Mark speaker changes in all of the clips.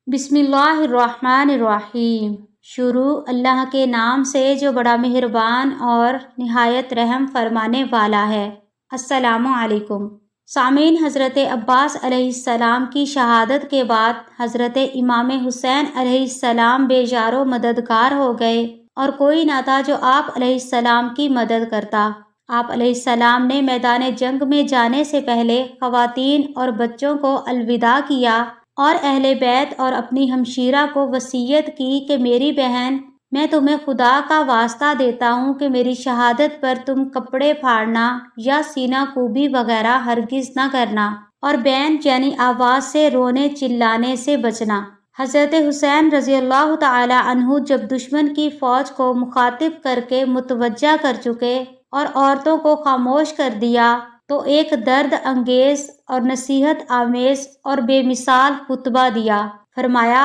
Speaker 1: بسم اللہ الرحمن الرحیم۔ شروع اللہ کے نام سے جو بڑا مہربان اور نہایت رحم فرمانے والا ہے۔ السلام علیکم سامعین، حضرت عباس علیہ السلام کی شہادت کے بعد حضرت امام حسین علیہ السلام بے یار و مددگار ہو گئے اور کوئی نہ تھا جو آپ علیہ السلام کی مدد کرتا۔ آپ علیہ السلام نے میدان جنگ میں جانے سے پہلے خواتین اور بچوں کو الوداع کیا اور اہل بیت اور اپنی ہمشیرہ کو وصیت کی کہ میری بہن، میں تمہیں خدا کا واسطہ دیتا ہوں کہ میری شہادت پر تم کپڑے پھاڑنا یا سینہ کوبی وغیرہ ہرگز نہ کرنا، اور بین یعنی آواز سے رونے چلانے سے بچنا۔ حضرت حسین رضی اللہ تعالی عنہ جب دشمن کی فوج کو مخاطب کر کے متوجہ کر چکے اور عورتوں کو خاموش کر دیا تو ایک درد انگیز اور نصیحت آمیز اور بے مثال خطبہ دیا۔ فرمایا،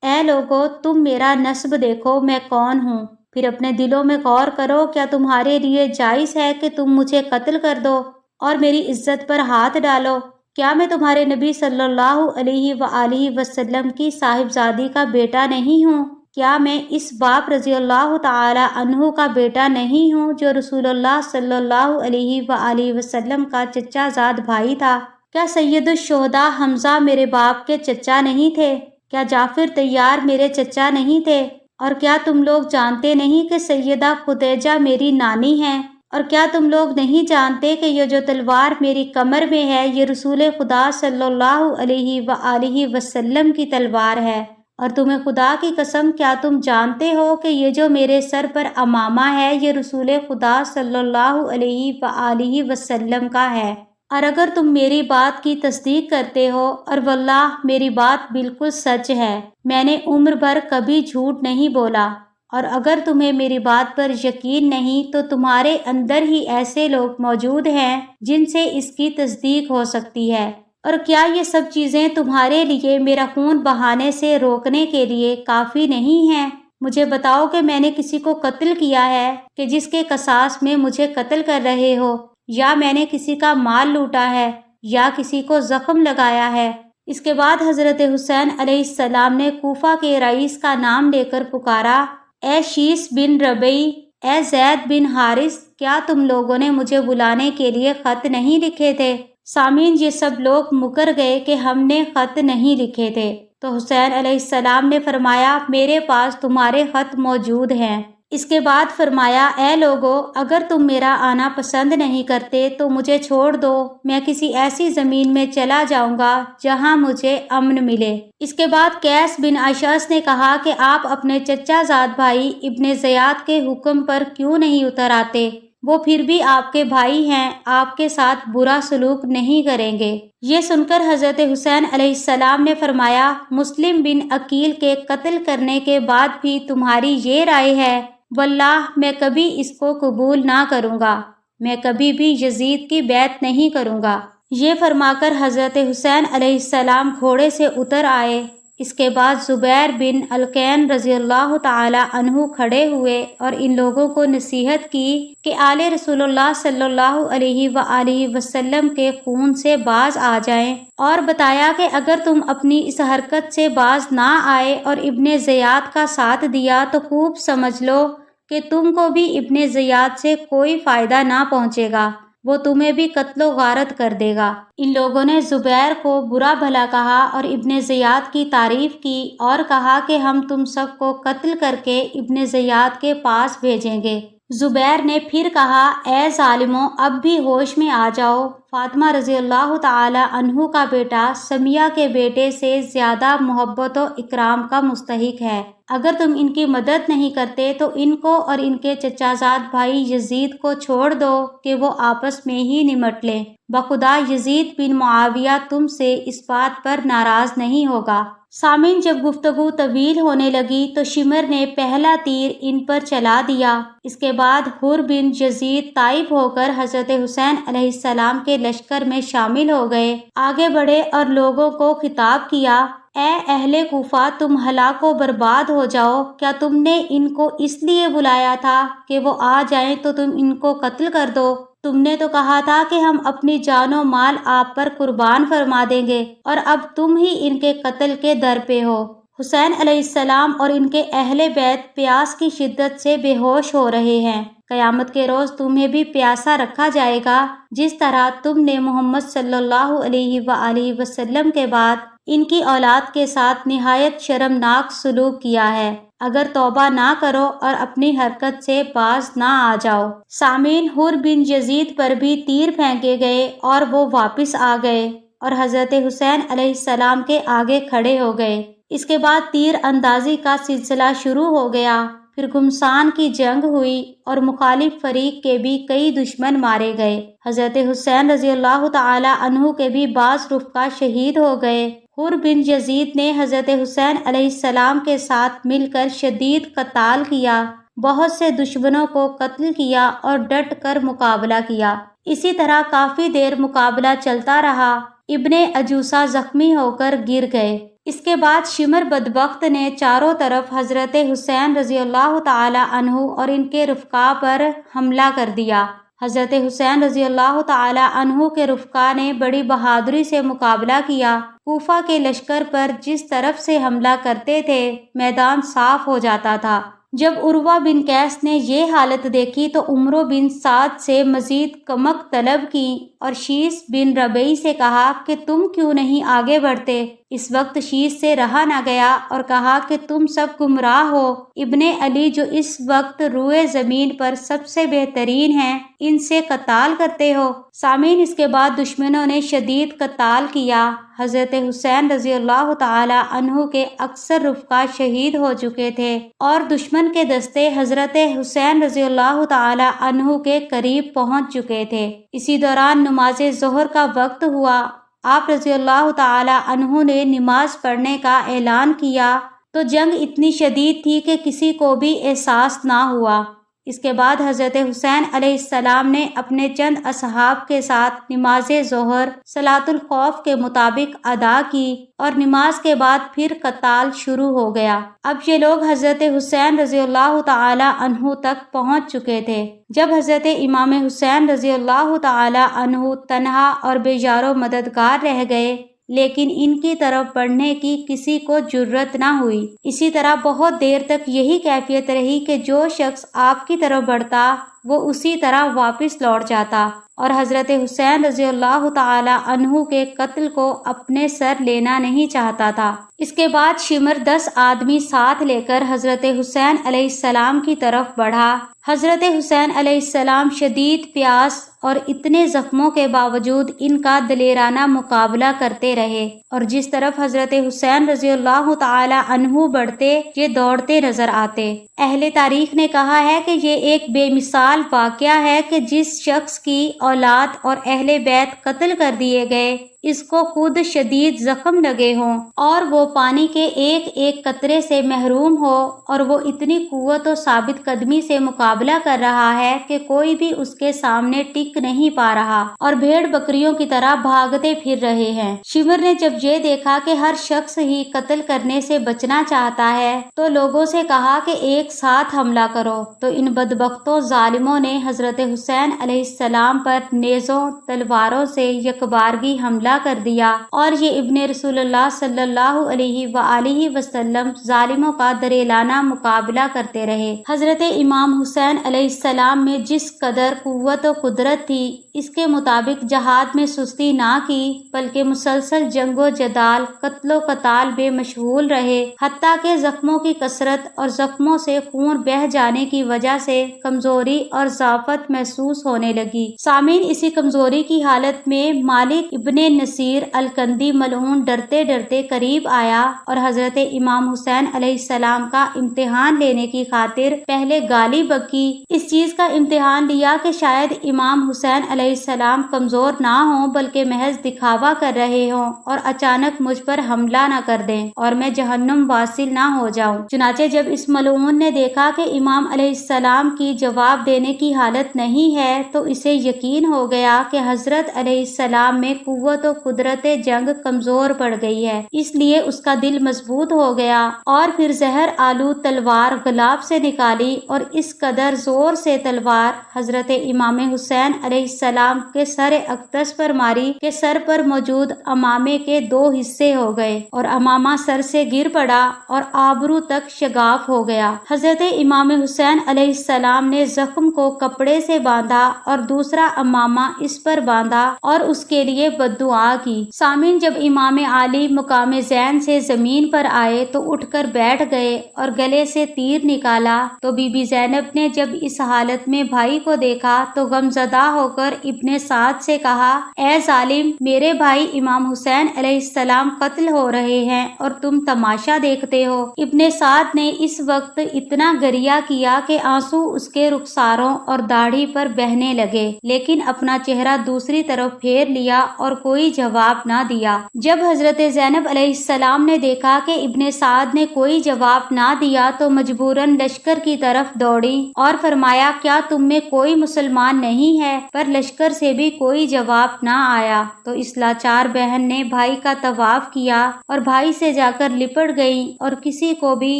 Speaker 1: اے لوگو، تم میرا نسب دیکھو، میں کون ہوں، پھر اپنے دلوں میں غور کرو، کیا تمہارے لیے جائز ہے کہ تم مجھے قتل کر دو اور میری عزت پر ہاتھ ڈالو؟ کیا میں تمہارے نبی صلی اللہ علیہ وآلہ وسلم کی صاحبزادی کا بیٹا نہیں ہوں؟ کیا میں اس باپ رضی اللہ تعالی عنہ کا بیٹا نہیں ہوں جو رسول اللہ صلی اللہ علیہ وآلہ وسلم کا چچا زاد بھائی تھا؟ کیا سید الشہداء حمزہ میرے باپ کے چچا نہیں تھے؟ کیا جعفر طیار میرے چچا نہیں تھے؟ اور کیا تم لوگ جانتے نہیں کہ سیدہ خدیجہ میری نانی ہیں؟ اور کیا تم لوگ نہیں جانتے کہ یہ جو تلوار میری کمر میں ہے یہ رسول خدا صلی اللہ علیہ وآلہ وسلم کی تلوار ہے؟ اور تمہیں خدا کی قسم، کیا تم جانتے ہو کہ یہ جو میرے سر پر امامہ ہے یہ رسول خدا صلی اللہ علیہ وآلہ وسلم کا ہے؟ اور اگر تم میری بات کی تصدیق کرتے ہو، اور واللہ میری بات بالکل سچ ہے، میں نے عمر بھر کبھی جھوٹ نہیں بولا، اور اگر تمہیں میری بات پر یقین نہیں تو تمہارے اندر ہی ایسے لوگ موجود ہیں جن سے اس کی تصدیق ہو سکتی ہے۔ اور کیا یہ سب چیزیں تمہارے لیے میرا خون بہانے سے روکنے کے لیے کافی نہیں ہیں؟ مجھے بتاؤ کہ میں نے کسی کو قتل کیا ہے کہ جس کے قصاص میں مجھے قتل کر رہے ہو، یا میں نے کسی کا مال لوٹا ہے یا کسی کو زخم لگایا ہے؟ اس کے بعد حضرت حسین علیہ السلام نے کوفہ کے رئیس کا نام لے کر پکارا، اے شیس بن ربیع، اے زید بن حارث، کیا تم لوگوں نے مجھے بلانے کے لیے خط نہیں لکھے تھے؟ سامعین، یہ سب لوگ مکر گئے کہ ہم نے خط نہیں لکھے تھے۔ تو حسین علیہ السلام نے فرمایا، میرے پاس تمہارے خط موجود ہیں۔ اس کے بعد فرمایا، اے لوگو، اگر تم میرا آنا پسند نہیں کرتے تو مجھے چھوڑ دو، میں کسی ایسی زمین میں چلا جاؤں گا جہاں مجھے امن ملے۔ اس کے بعد قیس بن اشعث نے کہا کہ آپ اپنے چچا زاد بھائی ابن زیاد کے حکم پر کیوں نہیں اتر آتے؟ وہ پھر بھی آپ کے بھائی ہیں، آپ کے ساتھ برا سلوک نہیں کریں گے۔ یہ سن کر حضرت حسین علیہ السلام نے فرمایا، مسلم بن عقیل کے قتل کرنے کے بعد بھی تمہاری یہ رائے ہے؟ واللہ میں کبھی اس کو قبول نہ کروں گا، میں کبھی بھی یزید کی بیعت نہیں کروں گا۔ یہ فرما کر حضرت حسین علیہ السلام گھوڑے سے اتر آئے۔ اس کے بعد زبیر بن القین رضی اللہ تعالی عنہ کھڑے ہوئے اور ان لوگوں کو نصیحت کی کہ آل رسول اللہ صلی اللہ علیہ وآلہ وسلم کے خون سے باز آ جائیں، اور بتایا کہ اگر تم اپنی اس حرکت سے باز نہ آئے اور ابن زیاد کا ساتھ دیا تو خوب سمجھ لو کہ تم کو بھی ابن زیاد سے کوئی فائدہ نہ پہنچے گا، وہ تمہیں بھی قتل و غارت کر دے گا۔ ان لوگوں نے زبیر کو برا بھلا کہا اور ابن زیاد کی تعریف کی اور کہا کہ ہم تم سب کو قتل کر کے ابن زیاد کے پاس بھیجیں گے۔ زبیر نے پھر کہا، اے ظالموں، اب بھی ہوش میں آ جاؤ، فاطمہ رضی اللہ تعالی عنہ کا بیٹا سمیہ کے بیٹے سے زیادہ محبت و اکرام کا مستحق ہے۔ اگر تم ان کی مدد نہیں کرتے تو ان کو اور ان کے چچا زاد بھائی یزید کو چھوڑ دو کہ وہ آپس میں ہی نمٹ لیں، بخدا یزید بن معاویہ تم سے اس بات پر ناراض نہیں ہوگا۔ سامعین، جب گفتگو طویل ہونے لگی تو شمر نے پہلا تیر ان پر چلا دیا۔ اس کے بعد حر بن یزید طائف ہو کر حضرت حسین علیہ السلام کے لشکر میں شامل ہو گئے، آگے بڑھے اور لوگوں کو خطاب کیا، اے اہل کوفہ، تم ہلاک و برباد ہو جاؤ، کیا تم نے ان کو اس لیے بلایا تھا کہ وہ آ جائیں تو تم ان کو قتل کر دو؟ تم نے تو کہا تھا کہ ہم اپنی جان و مال آپ پر قربان فرما دیں گے، اور اب تم ہی ان کے قتل کے در پہ ہو۔ حسین علیہ السلام اور ان کے اہل بیت پیاس کی شدت سے بے ہوش ہو رہے ہیں۔ قیامت کے روز تمہیں بھی پیاسا رکھا جائے گا، جس طرح تم نے محمد صلی اللہ علیہ وآلہ وسلم کے بعد ان کی اولاد کے ساتھ نہایت شرمناک سلوک کیا ہے۔ اگر توبہ نہ کرو اور اپنی حرکت سے باز نہ آ جاؤ۔ سامعین، حر بن یزید پر بھی تیر پھینکے گئے اور وہ واپس آ گئے اور حضرت حسین علیہ السلام کے آگے کھڑے ہو گئے۔ اس کے بعد تیر اندازی کا سلسلہ شروع ہو گیا۔ پھر گھمسان کی جنگ ہوئی اور مخالف فریق کے بھی کئی دشمن مارے گئے۔ حضرت حسین رضی اللہ تعالی عنہ کے بھی بعض رفقا شہید ہو گئے۔ حر بن یزید نے حضرت حسین علیہ السلام کے ساتھ مل کر شدید قتال کیا، بہت سے دشمنوں کو قتل کیا اور ڈٹ کر مقابلہ کیا۔ اسی طرح کافی دیر مقابلہ چلتا رہا۔ ابن عجوسہ زخمی ہو کر گر گئے۔ اس کے بعد شمر بدبخت نے چاروں طرف حضرت حسین رضی اللہ تعالی عنہ اور ان کے رفقا پر حملہ کر دیا۔ حضرت حسین رضی اللہ تعالی عنہ کے رفقا نے بڑی بہادری سے مقابلہ کیا۔ کوفہ کے لشکر پر جس طرف سے حملہ کرتے تھے، میدان صاف ہو جاتا تھا۔ جب عروہ بن قیس نے یہ حالت دیکھی تو عمرو بن سعد سے مزید کمک طلب کی اور شیس بن ربیع سے کہا کہ تم کیوں نہیں آگے بڑھتے؟ اس وقت شیس سے رہا نہ گیا اور کہا کہ تم سب گمراہ ہو۔ ابن علی جو اس وقت روئے زمین پر سب سے بہترین ہیں، ان سے قتال کرتے ہو؟ سامعین، اس کے بعد دشمنوں نے شدید قتال کیا۔ حضرت حسین رضی اللہ تعالی عنہ کے اکثر رفقا شہید ہو چکے تھے اور دشمن کے دستے حضرت حسین رضی اللہ تعالی عنہ کے قریب پہنچ چکے تھے۔ اسی دوران نماز ظہر کا وقت ہوا۔ آپ رضی اللہ تعالی عنہ نے نماز پڑھنے کا اعلان کیا تو جنگ اتنی شدید تھی کہ کسی کو بھی احساس نہ ہوا۔ اس کے بعد حضرت حسین علیہ السلام نے اپنے چند اصحاب کے ساتھ نماز ظہر صلاۃ الخوف کے مطابق ادا کی اور نماز کے بعد پھر قتال شروع ہو گیا۔ اب یہ لوگ حضرت حسین رضی اللہ تعالی عنہ تک پہنچ چکے تھے۔ جب حضرت امام حسین رضی اللہ تعالی عنہ تنہا اور بے یار و مددگار رہ گئے، لیکن ان کی طرف بڑھنے کی کسی کو جرأت نہ ہوئی۔ اسی طرح بہت دیر تک یہی کیفیت رہی کہ جو شخص آپ کی طرف بڑھتا وہ اسی طرح واپس لوٹ جاتا اور حضرت حسین رضی اللہ تعالی عنہ کے قتل کو اپنے سر لینا نہیں چاہتا تھا۔ اس کے بعد شمر 10 آدمی ساتھ لے کر حضرت حسین علیہ السلام کی طرف بڑھا۔ حضرت حسین علیہ السلام شدید پیاس اور اتنے زخموں کے باوجود ان کا دلیرانہ مقابلہ کرتے رہے اور جس طرف حضرت حسین رضی اللہ تعالی عنہ بڑھتے یہ دوڑتے نظر آتے۔ اہل تاریخ نے کہا ہے کہ یہ ایک بے مثال واقعہ ہے کہ جس شخص کی اولاد اور اہل بیت قتل کر دیے گئے، اس کو خود شدید زخم لگے ہوں اور وہ پانی کے ایک ایک قطرے سے محروم ہو، اور وہ اتنی قوت و ثابت قدمی سے مقابلہ کر رہا ہے کہ کوئی بھی اس کے سامنے ٹک نہیں پا رہا اور بھیڑ بکریوں کی طرح بھاگتے پھر رہے ہیں۔ شمر نے جب یہ دیکھا کہ ہر شخص ہی قتل کرنے سے بچنا چاہتا ہے تو لوگوں سے کہا کہ ایک ساتھ حملہ کرو، تو ان بدبختوں ظالموں نے حضرت حسین علیہ السلام پر نیزوں تلواروں سے یکبارگی حملہ کر دیا اور یہ ابن رسول اللہ صلی اللہ علیہ وآلہ وسلم ظالموں کا دریلانہ مقابلہ کرتے رہے۔ حضرت امام حسین علیہ السلام میں جس قدر قوت و قدرت تھی، اس کے مطابق جہاد میں سستی نہ کی، بلکہ مسلسل جنگ و جدال، قتل و قتال میں مشغول رہے، حتیٰ کہ زخموں کی کثرت اور زخموں سے خون بہہ جانے کی وجہ سے کمزوری اور ضعفت محسوس ہونے لگی۔ سامعین، اسی کمزوری کی حالت میں مالک ابن نصیر الکندی ملعون ڈرتے ڈرتے قریب آیا اور حضرت امام حسین علیہ السلام کا امتحان لینے کی خاطر پہلے گالی بکی، اس چیز کا امتحان لیا کہ شاید امام حسین علیہ السلام کمزور نہ ہوں بلکہ محض دکھاوا کر رہے ہوں اور اچانک مجھ پر حملہ نہ کر دیں اور میں جہنم واصل نہ ہو جاؤں۔ چنانچہ جب اس ملعون نے دیکھا کہ امام علیہ السلام کی جواب دینے کی حالت نہیں ہے تو اسے یقین ہو گیا کہ حضرت علیہ السلام میں قوت تو قدرت جنگ کمزور پڑ گئی ہے، اس لیے اس کا دل مضبوط ہو گیا اور پھر زہر آلود تلوار غلاف سے نکالی اور اس قدر زور سے تلوار حضرت امام حسین علیہ السلام کے سر اقدس پر ماری کہ سر پر موجود امامے کے 2 حصے ہو گئے اور امامہ سر سے گر پڑا اور آبرو تک شگاف ہو گیا۔ حضرت امام حسین علیہ السلام نے زخم کو کپڑے سے باندھا اور دوسرا امامہ اس پر باندھا اور اس کے لیے بددعا کی۔ سامعین، جب امام علی مقام زین سے زمین پر آئے تو اٹھ کر بیٹھ گئے اور گلے سے تیر نکالا تو بی بی زینب نے جب اس حالت میں بھائی کو دیکھا تو غمزدہ ہو کر ابن سعد سے کہا، اے ظالم، میرے بھائی امام حسین علیہ السلام قتل ہو رہے ہیں اور تم تماشا دیکھتے ہو۔ ابن سعد نے اس وقت اتنا گریہ کیا کہ آنسو اس کے رخساروں اور داڑھی پر بہنے لگے، لیکن اپنا چہرہ دوسری طرف پھیر لیا اور کوئی جواب نہ دیا۔ جب حضرت زینب علیہ السلام نے دیکھا کہ ابن سعد نے کوئی جواب نہ دیا تو مجبوراً لشکر کی طرف دوڑی اور فرمایا، کیا تم میں کوئی مسلمان نہیں ہے؟ پر لشکر سے بھی کوئی جواب نہ آیا تو اس لاچار بہن نے بھائی کا طواف کیا اور بھائی سے جا کر لپٹ گئی اور کسی کو بھی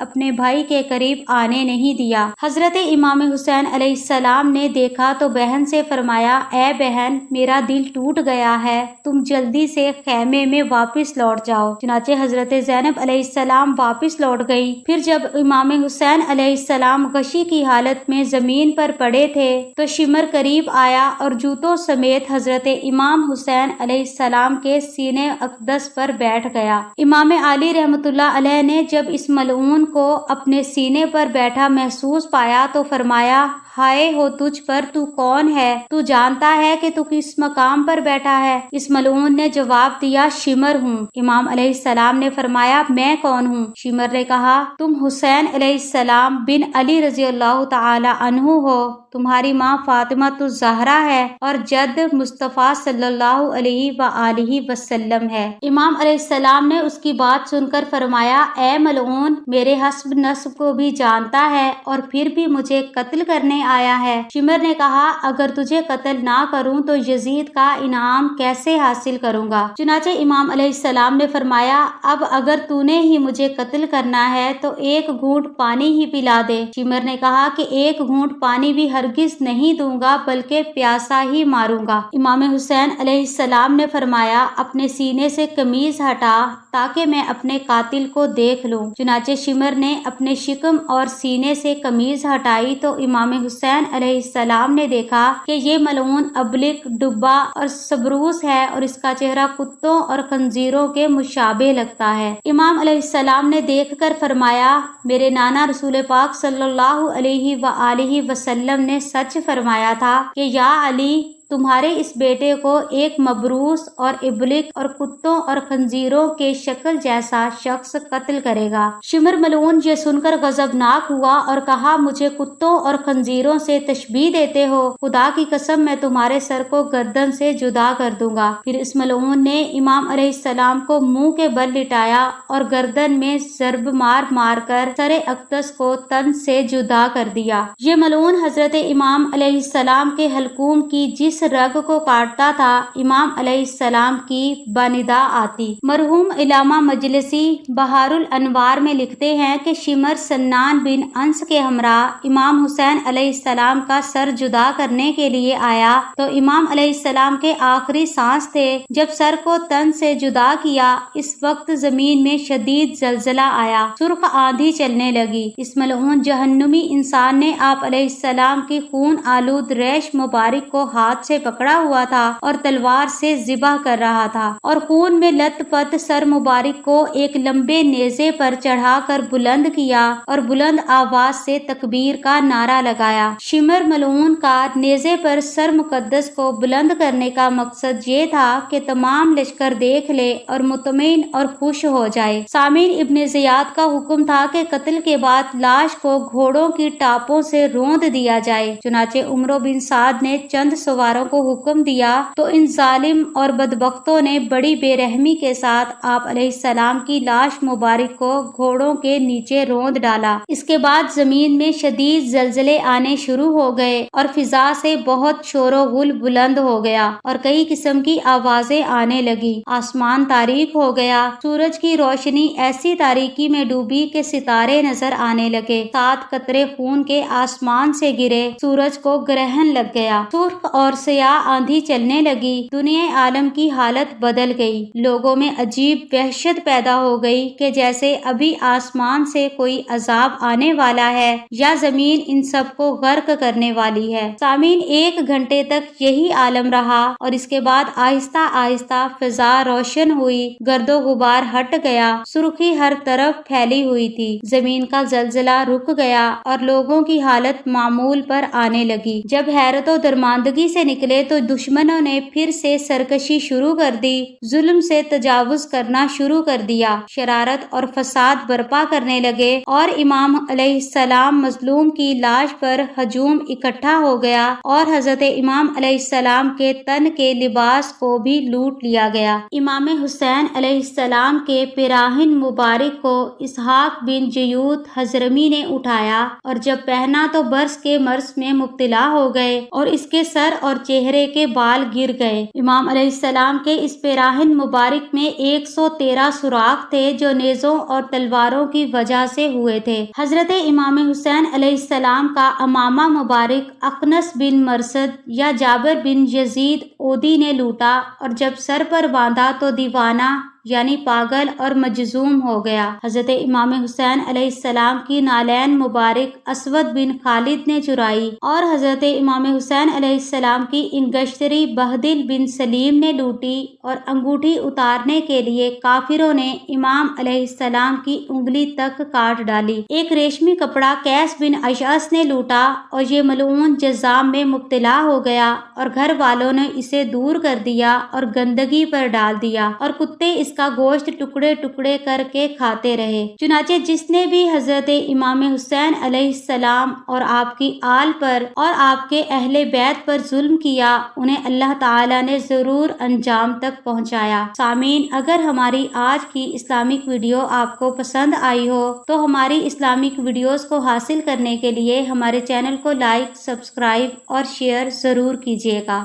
Speaker 1: اپنے بھائی کے قریب آنے نہیں دیا۔ حضرت امام حسین علیہ السلام نے دیکھا تو بہن سے فرمایا، اے بہن، میرا دل ٹوٹ گیا ہے، تم جلدی سے خیمے میں واپس لوٹ جاؤ۔ چنانچہ حضرت زینب علیہ السلام واپس لوٹ گئی۔ پھر جب امام حسین علیہ السلام غشی کی حالت میں زمین پر پڑے تھے تو شمر قریب آیا اور جوتوں سمیت حضرت امام حسین علیہ السلام کے سینے اقدس پر بیٹھ گیا۔ امام علی رحمۃ اللہ علیہ نے جب اس ملعون کو اپنے سینے پر بیٹھا محسوس پایا تو فرمایا، ہائے ہو تجھ پر، تو کون ہے؟ تو جانتا ہے کہ تو کس مقام پر بیٹھا ہے؟ اس ملعون نے جواب دیا، شمر ہوں۔ امام علیہ السلام نے فرمایا، میں کون ہوں؟ شمر نے کہا، تم حسین علیہ السلام بن علی رضی اللہ تعالی عنہ ہو، تمہاری ماں فاطمہ الزہرا ہے اور جد مصطفیٰ صلی اللہ علیہ وآلہ وسلم ہے۔ امام علیہ السلام نے اس کی بات سن کر فرمایا، اے ملعون، میرے حسب نسب کو بھی جانتا ہے اور پھر بھی مجھے قتل کرنے آیا ہے۔ شمر نے کہا، اگر تجھے قتل نہ کروں تو یزید کا انعام کیسے حاصل کروں گا؟ چنانچہ امام علیہ السلام نے فرمایا، اب اگر تو نے ہی مجھے قتل کرنا ہے تو 1 گھونٹ پانی ہی پلا دے۔ شمر نے کہا کہ 1 گھونٹ پانی بھی ہرگز نہیں دوں گا بلکہ پیاسا ہی ماروں گا۔ امام حسین علیہ السلام نے فرمایا، اپنے سینے سے قمیض ہٹا تاکہ میں اپنے قاتل کو دیکھ لوں۔ چنانچہ شمر نے اپنے شکم اور سینے سے قمیض ہٹائی تو امام حسین علیہ السلام نے دیکھا کہ یہ ملعون ابلک، ڈبا اور سبروس ہے اور اس کا چہرہ کتوں اور خنزیروں کے مشابہ لگتا ہے۔ امام علیہ السلام نے دیکھ کر فرمایا، میرے نانا رسول پاک صلی اللہ علیہ وآلہ وسلم نے سچ فرمایا تھا کہ یا علی، تمہارے اس بیٹے کو ایک مبروس اور ابلک اور کتوں اور خنزیروں کے شکل جیسا شخص قتل کرے گا۔ شمر ملعون یہ سن کر غضبناک ہوا اور کہا، مجھے کتوں اور خنزیروں سے تشبیہ دیتے ہو؟ خدا کی قسم، میں تمہارے سر کو گردن سے جدا کر دوں گا۔ پھر اس ملعون نے امام علیہ السلام کو منہ کے بل لٹایا اور گردن میں ضرب مار مار کر سر اقدس کو تن سے جدا کر دیا۔ یہ ملعون حضرت امام علیہ السلام کے حلقوم کی جس رگ کو کاٹتا تھا، امام علیہ السلام کی باندا آتی۔ مرحوم علامہ مجلسی بہار الانوار میں لکھتے ہیں کہ شمر سنان بن انس کے ہمراہ امام حسین علیہ السلام کا سر جدا کرنے کے لیے آیا تو امام علیہ السلام کے آخری سانس تھے۔ جب سر کو تن سے جدا کیا، اس وقت زمین میں شدید زلزلہ آیا، سرخ آندھی چلنے لگی۔ اس ملعون جہنمی انسان نے آپ علیہ السلام کی خون آلود ریش مبارک کو ہاتھ سے پکڑا ہوا تھا اور تلوار سے ذبح کر رہا تھا اور خون میں لت پت سر مبارک کو ایک لمبے نیزے پر چڑھا کر بلند کیا اور بلند آواز سے تکبیر کا نعرہ لگایا۔ شمر ملعون کا نیزے پر سر مقدس کو بلند کرنے کا مقصد یہ تھا کہ تمام لشکر دیکھ لے اور مطمئن اور خوش ہو جائے۔ سامعین، ابن زیاد کا حکم تھا کہ قتل کے بعد لاش کو گھوڑوں کی ٹاپوں سے روند دیا جائے۔ چنانچہ عمرو بن سعد نے چند سواروں سرداروں کو حکم دیا تو ان ظالم اور بدبختوں نے بڑی بے رحمی کے ساتھ آپ علیہ السلام کی لاش مبارک کو گھوڑوں کے نیچے روند ڈالا۔ اس کے بعد زمین میں شدید زلزلے آنے شروع ہو گئے اور فضا سے بہت شور و غل بلند ہو گیا اور کئی قسم کی آوازیں آنے لگی۔ آسمان تاریک ہو گیا، سورج کی روشنی ایسی تاریکی میں ڈوبی کہ ستارے نظر آنے لگے، 7 قطرے خون کے آسمان سے گرے، سورج کو گرہن لگ گیا، سرخ اور سیاہ آندھی چلنے لگی، دنیا عالم کی حالت بدل گئی۔ لوگوں میں عجیب وحشت پیدا ہو گئی کہ جیسے ابھی آسمان سے کوئی عذاب آنے والا ہے یا زمین ان سب کو غرق کرنے والی ہے۔ سامعین، 1 گھنٹے تک یہی عالم رہا اور اس کے بعد آہستہ آہستہ فضا روشن ہوئی، گرد و غبار ہٹ گیا، سرخی ہر طرف پھیلی ہوئی تھی، زمین کا زلزلہ رک گیا اور لوگوں کی حالت معمول پر آنے لگی۔ جب حیرت و درماندگی سے نکلے تو دشمنوں نے پھر سے سرکشی شروع کر دی، ظلم سے تجاوز کرنا شروع کر دیا، شرارت اور فساد برپا کرنے لگے اور امام علیہ السلام مظلوم کی لاش پر ہجوم اکٹھا ہو گیا اور حضرت امام علیہ السلام کے تن کے لباس کو بھی لوٹ لیا گیا۔ امام حسین علیہ السلام کے پیراہن مبارک کو اسحاق بن جیوت حضرمی نے اٹھایا اور جب پہنا تو برس کے مرض میں مبتلا ہو گئے اور اس کے سر اور چہرے کے بال گر گئے۔ امام علیہ السلام کے اس پیراہن مبارک میں 113 سوراخ تھے جو نیزوں اور تلواروں کی وجہ سے ہوئے تھے۔ حضرت امام حسین علیہ السلام کا عمامہ مبارک اقنس بن مرثد یا جابر بن یزید اودی نے لوٹا اور جب سر پر باندھا تو دیوانہ یعنی پاگل اور مجذوم ہو گیا۔ حضرت امام حسین علیہ السلام کی نالین مبارک اسود بن خالد نے چرائی اور حضرت امام حسین علیہ السلام کی انگشتری بہدل بن سلیم نے لوٹی اور انگوٹھی اتارنے کے لیے کافروں نے امام علیہ السلام کی انگلی تک کاٹ ڈالی۔ ایک ریشمی کپڑا قیس بن اشعث نے لوٹا اور یہ ملعون جذام میں مبتلا ہو گیا اور گھر والوں نے اسے دور کر دیا اور گندگی پر ڈال دیا اور کتے اس کا گوشت ٹکڑے ٹکڑے کر کے کھاتے رہے۔ چنانچہ جس نے بھی حضرت امام حسین علیہ السلام اور آپ کی آل پر اور آپ کے اہل بیت پر ظلم کیا، انہیں اللہ تعالیٰ نے ضرور انجام تک پہنچایا۔ سامعین، اگر ہماری آج کی اسلامک ویڈیو آپ کو پسند آئی ہو تو ہماری اسلامک ویڈیوز کو حاصل کرنے کے لیے ہمارے چینل کو لائک، سبسکرائب اور شیئر ضرور کیجیے گا۔